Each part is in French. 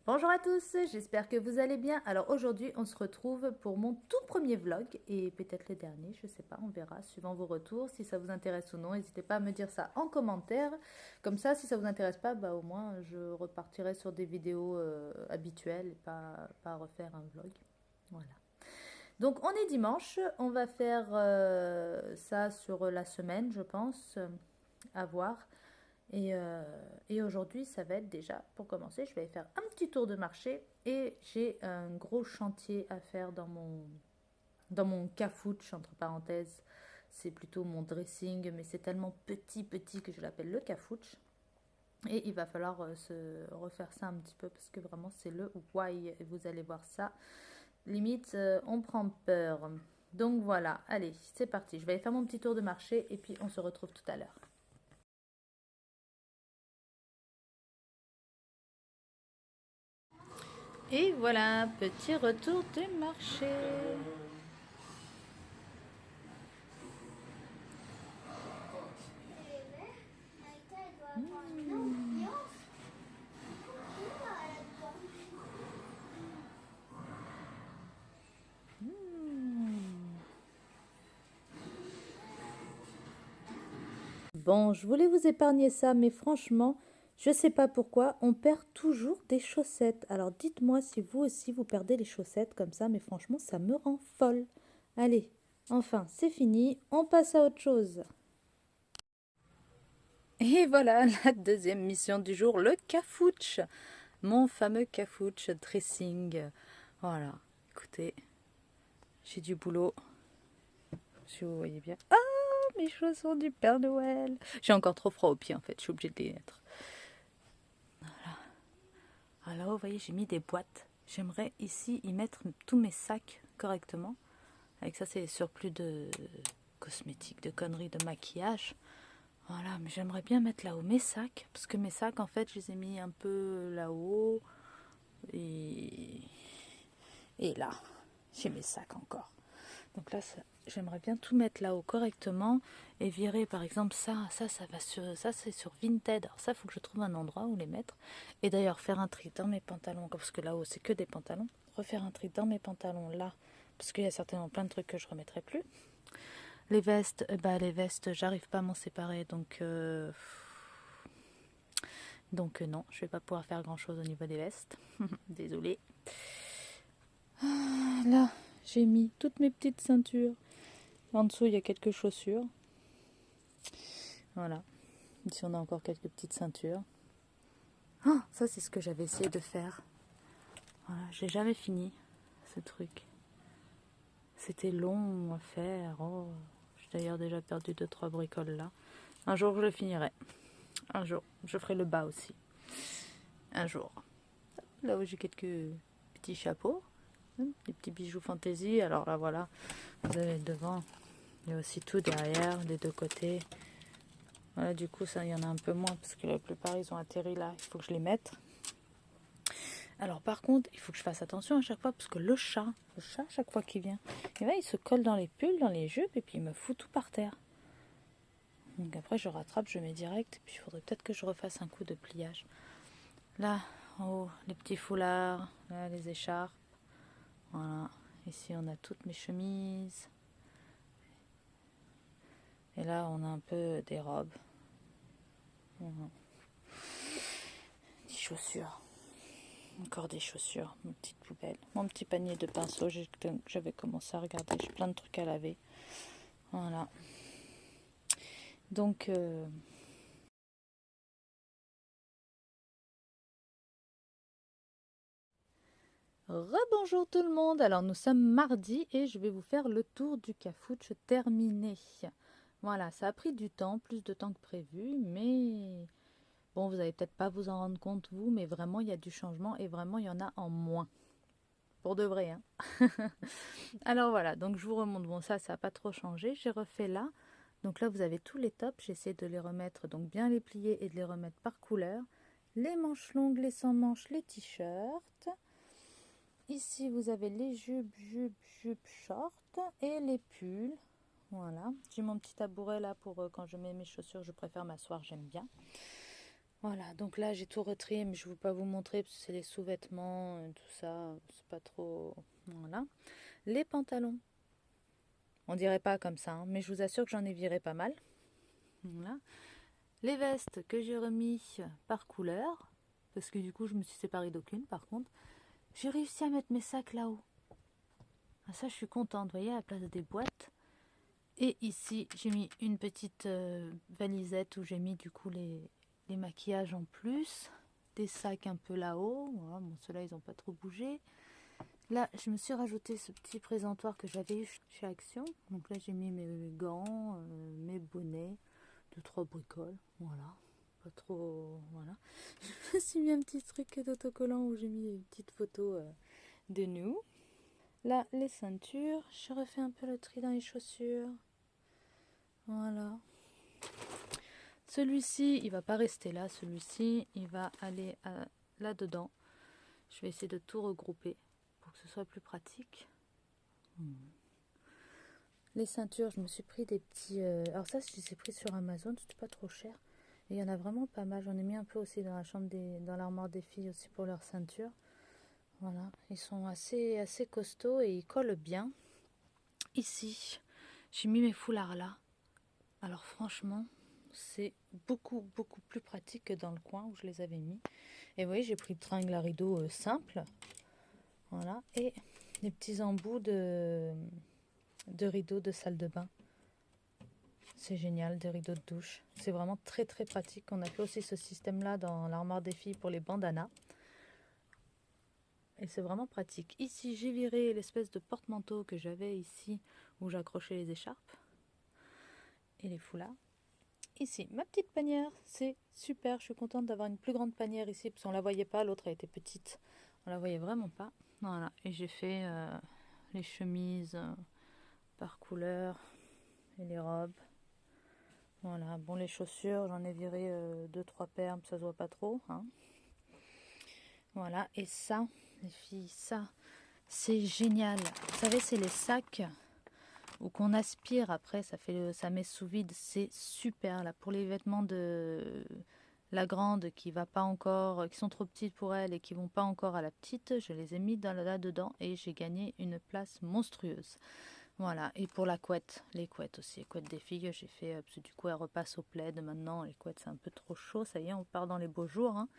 Bonjour à tous, j'espère que vous allez bien. Alors aujourd'hui, on se retrouve pour mon tout premier vlog et peut-être le dernier, je sais pas, on verra suivant vos retours. Si ça vous intéresse ou non, n'hésitez pas à me dire ça en commentaire. Comme ça, si ça vous intéresse pas, bah au moins je repartirai sur des vidéos habituelles et pas refaire un vlog. Voilà. Donc on est dimanche, on va faire ça sur la semaine, je pense, à voir. Et aujourd'hui, ça va être déjà, pour commencer, je vais faire un petit tour de marché et j'ai un gros chantier à faire dans mon cafouche, entre parenthèses. C'est plutôt mon dressing, mais c'est tellement petit que je l'appelle le cafouche. Et il va falloir se refaire ça un petit peu parce que vraiment c'est le why. Et vous allez voir ça. Limite, on prend peur. Donc voilà, allez, c'est parti. Je vais aller faire mon petit tour de marché et puis on se retrouve tout à l'heure. Et voilà, petit retour du marché. Bon, je voulais vous épargner ça, mais franchement, je sais pas pourquoi, on perd toujours des chaussettes. Alors dites-moi si vous aussi vous perdez les chaussettes comme ça, mais franchement, ça me rend folle. Allez, enfin, c'est fini, on passe à autre chose. Et voilà la deuxième mission du jour, le cafouche. Mon fameux cafouche dressing. Voilà, écoutez, j'ai du boulot, si vous voyez bien. Ah, mes chaussons du Père Noël. J'ai encore trop froid aux pieds en fait, je suis obligée de les mettre. Alors, vous voyez, j'ai mis des boîtes. J'aimerais ici y mettre tous mes sacs correctement. Avec ça, c'est les surplus de cosmétiques, de conneries, de maquillage. Voilà, mais j'aimerais bien mettre là-haut mes sacs. Parce que mes sacs, en fait, je les ai mis un peu là-haut. Et, et là, j'ai mes sacs encore. Donc là, j'aimerais bien tout mettre là-haut correctement et virer par exemple ça va sur, ça c'est sur Vinted. Alors ça, il faut que je trouve un endroit où les mettre. Et d'ailleurs, faire un tri dans mes pantalons, parce que là-haut, c'est que des pantalons. Refaire un tri dans mes pantalons là, parce qu'il y a certainement plein de trucs que je remettrai plus. Les vestes, les vestes, j'arrive pas à m'en séparer, donc non, je vais pas pouvoir faire grand-chose au niveau des vestes. Désolée. Là, j'ai mis toutes mes petites ceintures. En dessous, il y a quelques chaussures. Voilà. Ici, on a encore quelques petites ceintures. Ah, ça, c'est ce que j'avais essayé de faire. Voilà, j'ai jamais fini ce truc. C'était long à faire. Oh, j'ai d'ailleurs déjà perdu 2-3 bricoles là. Un jour, je le finirai. Un jour, je ferai le bas aussi. Un jour. Là où j'ai quelques petits chapeaux, des petits bijoux fantaisie. Alors là, voilà, vous avez devant. Il y a aussi tout derrière, des deux côtés. Voilà, du coup, ça, il y en a un peu moins parce que la plupart, ils ont atterri là. Il faut que je les mette. Alors, par contre, il faut que je fasse attention à chaque fois parce que le chat, à chaque fois qu'il vient, et ben, il se colle dans les pulls, dans les jupes et puis il me fout tout par terre. Donc après, je rattrape, je mets direct. Et puis, il faudrait peut-être que je refasse un coup de pliage. Là, en haut, les petits foulards, là, les écharpes. Voilà. Ici, on a toutes mes chemises. Et là, on a un peu des robes. Voilà. Des chaussures. Encore des chaussures, une petite poubelle. Mon petit panier de pinceaux, j'avais commencé à regarder. J'ai plein de trucs à laver. Voilà. Donc, rebonjour tout le monde. Alors, nous sommes mardi et je vais vous faire le tour du cafouche terminé. Voilà, ça a pris du temps, plus de temps que prévu, mais bon, vous n'allez peut-être pas vous en rendre compte, vous, mais vraiment, il y a du changement et vraiment, il y en a en moins. Pour de vrai, hein. Alors voilà, donc je vous remonte. Bon, ça n'a pas trop changé. J'ai refait là. Donc là, vous avez tous les tops. J'essaie de les remettre, donc bien les plier et de les remettre par couleur. Les manches longues, les sans manches, les t-shirts. Ici, vous avez les jupes, shorts et les pulls. Voilà. J'ai mon petit tabouret là pour quand je mets mes chaussures. Je préfère m'asseoir, j'aime bien. Voilà, donc là j'ai tout retrié, mais je ne vais pas vous montrer parce que c'est les sous-vêtements, tout ça, c'est pas trop... Voilà. Les pantalons, on dirait pas comme ça, hein, mais je vous assure que j'en ai viré pas mal. Voilà. Les vestes que j'ai remis par couleur, parce que du coup je me suis séparée d'aucune par contre. J'ai réussi à mettre mes sacs là-haut. Ah, ça je suis contente, vous voyez, à la place des boîtes. Et ici j'ai mis une petite valisette où j'ai mis du coup les maquillages en plus. Des sacs un peu là-haut. Voilà, bon, ceux-là ils n'ont pas trop bougé. Là je me suis rajouté ce petit présentoir que j'avais eu chez Action. Donc là j'ai mis mes gants, mes bonnets, 2-3 bricoles. Voilà. Pas trop... Voilà. Je me suis mis un petit truc d'autocollant où j'ai mis une petite photo de nous. Là, les ceintures. Je refais un peu le tri dans les chaussures. Voilà. Celui-ci, il va pas rester là. Celui-ci, il va aller là-dedans. Je vais essayer de tout regrouper pour que ce soit plus pratique. Les ceintures, je me suis pris des petits... Alors ça, je les ai pris sur Amazon. C'était pas trop cher. Et il y en a vraiment pas mal. J'en ai mis un peu aussi dans la chambre dans l'armoire des filles aussi pour leurs ceintures. Voilà. Ils sont assez costauds et ils collent bien. Ici, j'ai mis mes foulards là. Alors franchement, c'est beaucoup plus pratique que dans le coin où je les avais mis. Et vous voyez, j'ai pris le tringle à rideau simple. Voilà. Et des petits embouts de rideaux de salle de bain. C'est génial, des rideaux de douche. C'est vraiment très pratique. On a fait aussi ce système-là dans l'armoire des filles pour les bandanas. Et c'est vraiment pratique. Ici, j'ai viré l'espèce de porte-manteau que j'avais ici où j'accrochais les écharpes et les foulards. Ici, ma petite panière, c'est super. Je suis contente d'avoir une plus grande panière ici parce qu'on la voyait pas. L'autre, elle était petite. On la voyait vraiment pas. Voilà. Et j'ai fait les chemises par couleur et les robes. Voilà. Bon, les chaussures, j'en ai viré 2-3 paires, ça se voit pas trop. Hein. Voilà. Et ça, les filles, ça, c'est génial. Vous savez, c'est les sacs ou qu'on aspire après, ça met sous vide, c'est super là pour les vêtements de la grande qui va pas encore, qui sont trop petites pour elle et qui vont pas encore à la petite, je les ai mis là-dedans et j'ai gagné une place monstrueuse. Voilà, et pour la couette, les couettes aussi, les couettes des filles, j'ai fait, parce que du coup elles repassent au plaid maintenant, les couettes c'est un peu trop chaud, ça y est, on part dans les beaux jours, hein.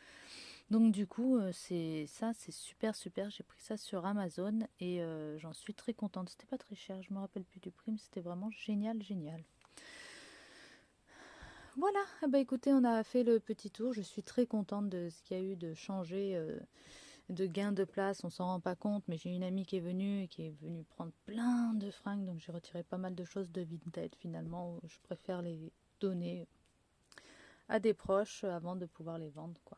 Donc du coup, c'est super, j'ai pris ça sur Amazon et j'en suis très contente. C'était pas très cher, je me rappelle plus du prix, mais c'était vraiment génial. Voilà, bah écoutez, on a fait le petit tour. Je suis très contente de ce qu'il y a eu de changer, de gain de place. On s'en rend pas compte, mais j'ai une amie qui est venue prendre plein de fringues, donc j'ai retiré pas mal de choses de Vinted finalement. Je préfère les donner à des proches avant de pouvoir les vendre, quoi.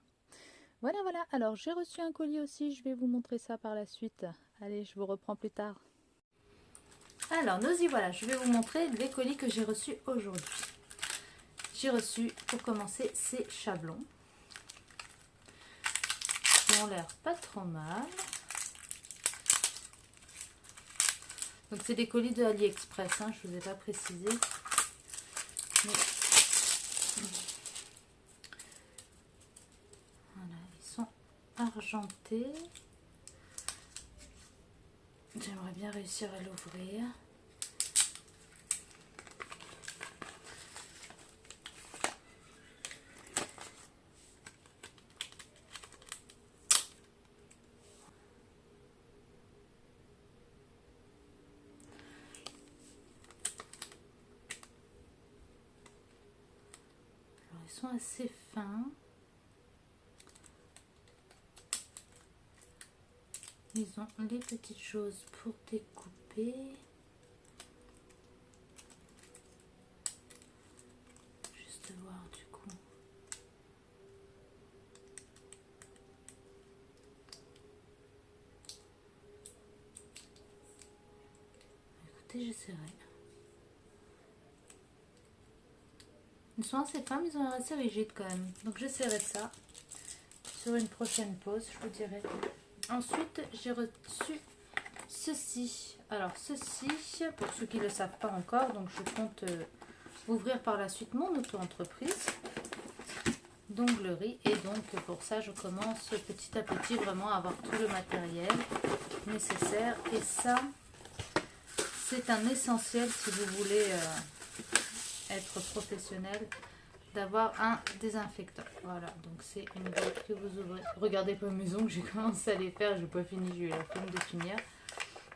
Voilà, alors j'ai reçu un colis aussi, je vais vous montrer ça par la suite. Allez, je vous reprends plus tard. Alors, nous y voilà, je vais vous montrer les colis que j'ai reçus aujourd'hui. J'ai reçu, pour commencer, ces chablons. Qui ont l'air pas trop mal. Donc, c'est des colis de AliExpress, hein, je ne vous ai pas précisé. Mais... Voilà, ils sont argentés. J'aimerais bien réussir à l'ouvrir. Alors, ils sont assez fins. Ils ont les petites choses pour découper. Juste voir du coup. Écoutez, j'essaierai. Ils sont assez fins, mais ils ont l'air assez rigides quand même. Donc j'essaierai de ça sur une prochaine pause, je vous dirai. Ensuite, j'ai reçu ceci. Alors ceci, pour ceux qui ne le savent pas encore, donc je compte ouvrir par la suite mon auto-entreprise. d'onglerie. Et donc pour ça je commence petit à petit vraiment à avoir tout le matériel nécessaire. Et ça, c'est un essentiel si vous voulez être professionnel, d'avoir un désinfectant. Voilà, donc c'est une boîte que vous ouvrez. Regardez pas mes ongles, j'ai commencé à les faire, j'ai pas fini, j'ai eu la flemme de finir.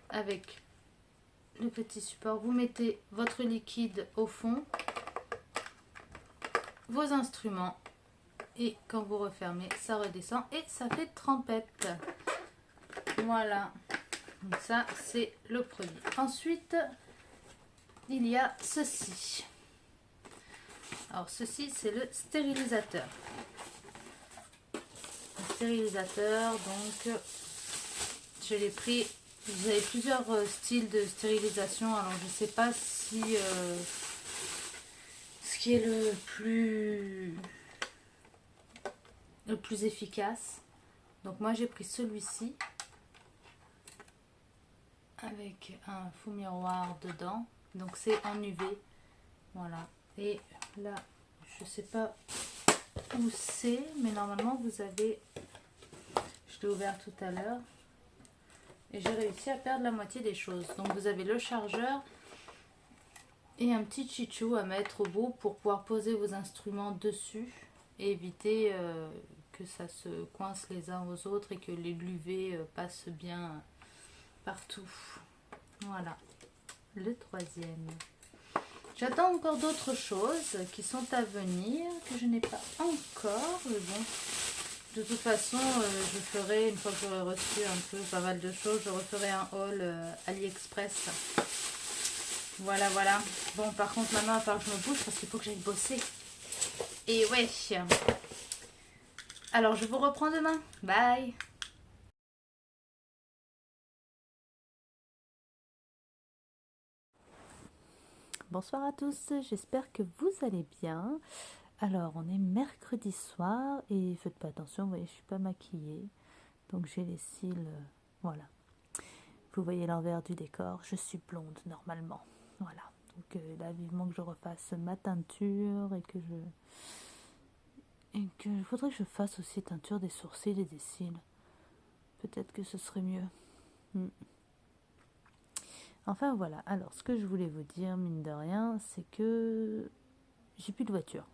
Avec le petit support, vous mettez votre liquide au fond, vos instruments, et quand vous refermez, ça redescend et ça fait trempette. Voilà, donc ça c'est le produit. Ensuite, il y a ceci. Alors ceci c'est le stérilisateur. Le stérilisateur, donc je l'ai pris. Vous avez plusieurs styles de stérilisation. Alors je sais pas si ce qui est le plus efficace. Donc moi j'ai pris celui-ci avec un faux miroir dedans. Donc c'est en UV. Voilà. Et là, je sais pas où c'est, mais normalement vous avez, je l'ai ouvert tout à l'heure et j'ai réussi à perdre la moitié des choses. Donc vous avez le chargeur et un petit chichou à mettre au bout pour pouvoir poser vos instruments dessus et éviter que ça se coince les uns aux autres et que les l'UV passe bien partout. Voilà, le troisième. J'attends encore d'autres choses qui sont à venir, que je n'ai pas encore, mais bon, de toute façon, je ferai, une fois que j'aurai reçu un peu pas mal de choses, je referai un haul AliExpress. Voilà, voilà. Bon, par contre, maintenant, il va falloir que je me bouge parce qu'il faut que j'aille bosser. Et ouais. Alors, je vous reprends demain. Bye. Bonsoir à tous, j'espère que vous allez bien. Alors, on est mercredi soir et faites pas attention, vous voyez, je suis pas maquillée. Donc, j'ai les cils, voilà. Vous voyez l'envers du décor, je suis blonde normalement. Voilà. Donc là, vivement que je refasse ma teinture et que il faudrait que je fasse aussi teinture des sourcils et des cils. Peut-être que ce serait mieux. Enfin voilà, alors ce que je voulais vous dire, mine de rien, c'est que j'ai plus de voiture.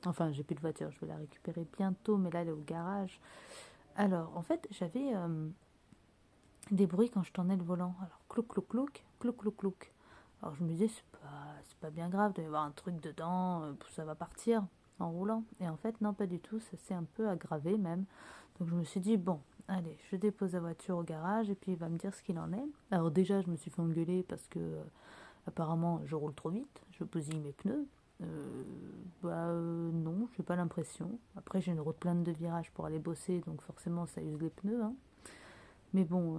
Enfin, j'ai plus de voiture, je vais la récupérer bientôt, mais là elle est au garage. Alors, en fait, j'avais des bruits quand je tournais le volant. Alors, clouc, clouc, clouc, clouc, clouc, clouc. Alors je me disais, c'est pas bien grave, il doit y avoir un truc dedans, ça va partir en roulant. Et en fait, non, pas du tout, ça s'est un peu aggravé même. Donc je me suis dit, bon, allez, je dépose la voiture au garage et puis il va me dire ce qu'il en est. Alors déjà, je me suis fait engueuler parce que apparemment, je roule trop vite, je bousille mes pneus. Non, j'ai pas l'impression. Après, j'ai une route pleine de virages pour aller bosser, donc forcément, ça use les pneus. Hein. Mais bon,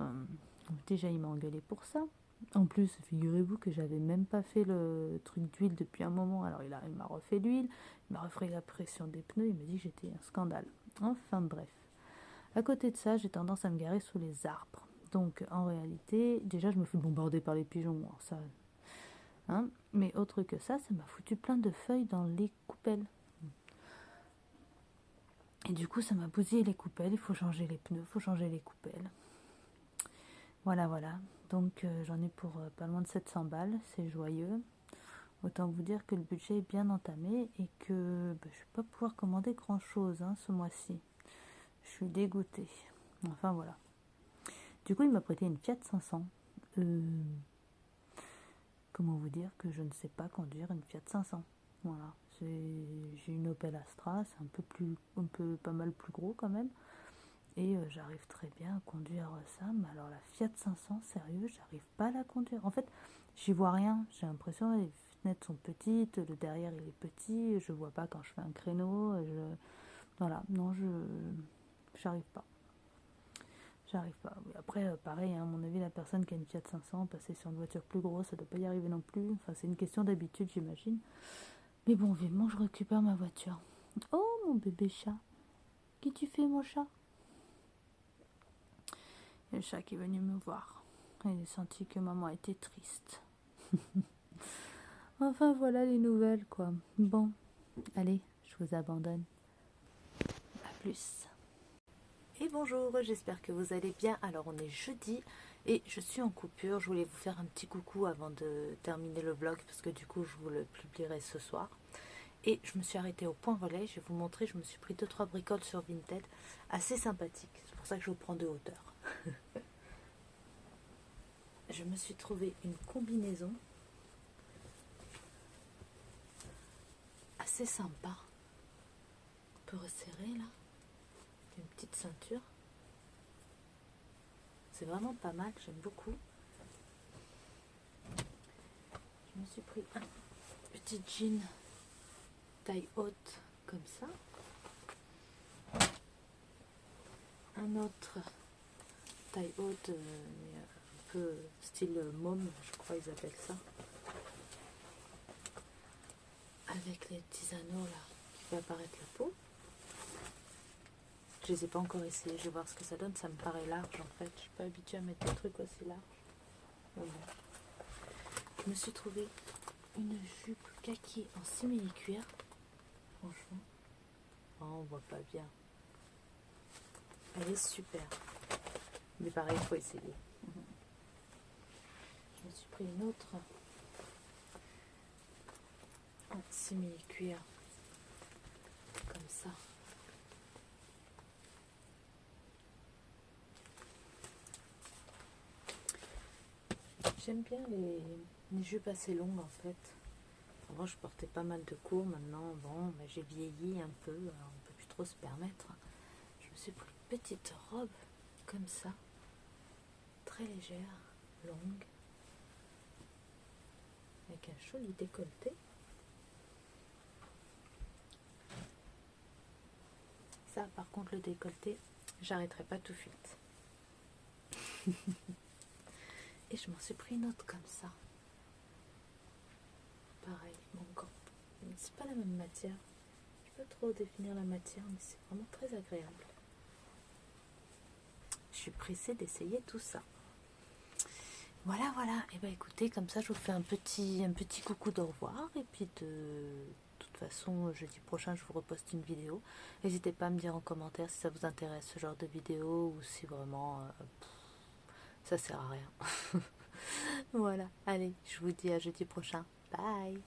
déjà, il m'a engueulé pour ça. En plus, figurez-vous que j'avais même pas fait le truc d'huile depuis un moment. Alors il m'a refait l'huile, il m'a refait la pression des pneus, il m'a dit que j'étais un scandale. Enfin bref. À côté de ça, j'ai tendance à me garer sous les arbres. Donc en réalité, déjà je me fais bombarder par les pigeons. Alors, ça, hein. Mais autre que ça m'a foutu plein de feuilles dans les coupelles. Et du coup, ça m'a bousillé les coupelles. Il faut changer les pneus, il faut changer les coupelles. Voilà, voilà. Donc j'en ai pour pas loin de 700 balles, c'est joyeux. Autant vous dire que le budget est bien entamé et que je ne vais pas pouvoir commander grand chose ce mois-ci. Je suis dégoûtée. Enfin voilà. Du coup, il m'a prêté une Fiat 500. Comment vous dire que je ne sais pas conduire une Fiat 500. Voilà. J'ai une Opel Astra, c'est pas mal plus gros quand même. Et j'arrive très bien à conduire ça, mais alors la Fiat 500, sérieux, j'arrive pas à la conduire. En fait, j'y vois rien. J'ai l'impression que les fenêtres sont petites, le derrière il est petit, je vois pas quand je fais un créneau. Voilà, non, j'arrive pas. J'arrive pas. Après, pareil, à mon avis, la personne qui a une Fiat 500, passer sur une voiture plus grosse, ça doit pas y arriver non plus. Enfin, c'est une question d'habitude, j'imagine. Mais bon, vivement, je récupère ma voiture. Oh, mon bébé chat. Qu'est-ce que tu fais, mon chat? Il y a le chat qui est venu me voir. Il a senti que maman était triste. Enfin voilà les nouvelles quoi. Bon, allez, je vous abandonne. plus. Et bonjour, j'espère que vous allez bien. Alors on est jeudi et je suis en coupure. Je voulais vous faire un petit coucou avant de terminer le vlog parce que du coup je vous le publierai ce soir. Et je me suis arrêtée au point relais. Je vais vous montrer, je me suis pris 2-3 bricoles sur Vinted assez sympathiques. C'est pour ça que je vous prends de hauteur. Je me suis trouvé une combinaison assez sympa. On peut resserrer là. Une petite ceinture. C'est vraiment pas mal, j'aime beaucoup. Je me suis pris un petit jean taille haute comme ça. Un autre taille haute, mais un peu style môme, je crois ils appellent ça. Avec les petits anneaux là qui fait apparaître la peau. Je les ai pas encore essayés, je vais voir ce que ça donne. Ça me paraît large en fait. Je suis pas habituée à mettre des trucs aussi larges. Bon. Je me suis trouvé une jupe kaki en simili-cuir. Franchement, oh, on voit pas bien. Elle est super. Mais pareil, il faut essayer. Je me suis pris une autre en simili-cuir. Comme ça. J'aime bien les jupes assez longues en fait. Avant je portais pas mal de cours, maintenant bon, mais j'ai vieilli un peu, alors on peut plus trop se permettre. Je me suis pris une petite robe comme ça, très légère, longue, avec un joli décolleté. Ça par contre le décolleté, j'arrêterai pas tout de suite. Et je m'en suis pris une autre comme ça. Pareil, bon, encore. C'est pas la même matière. Je peux pas trop définir la matière, mais c'est vraiment très agréable. Je suis pressée d'essayer tout ça. Voilà, voilà. Et bah écoutez, comme ça je vous fais un petit coucou d'au revoir. Et puis de toute façon, jeudi prochain, je vous reposte une vidéo. N'hésitez pas à me dire en commentaire si ça vous intéresse ce genre de vidéo ou si vraiment ça sert à rien. Voilà, allez, je vous dis à jeudi prochain. Bye.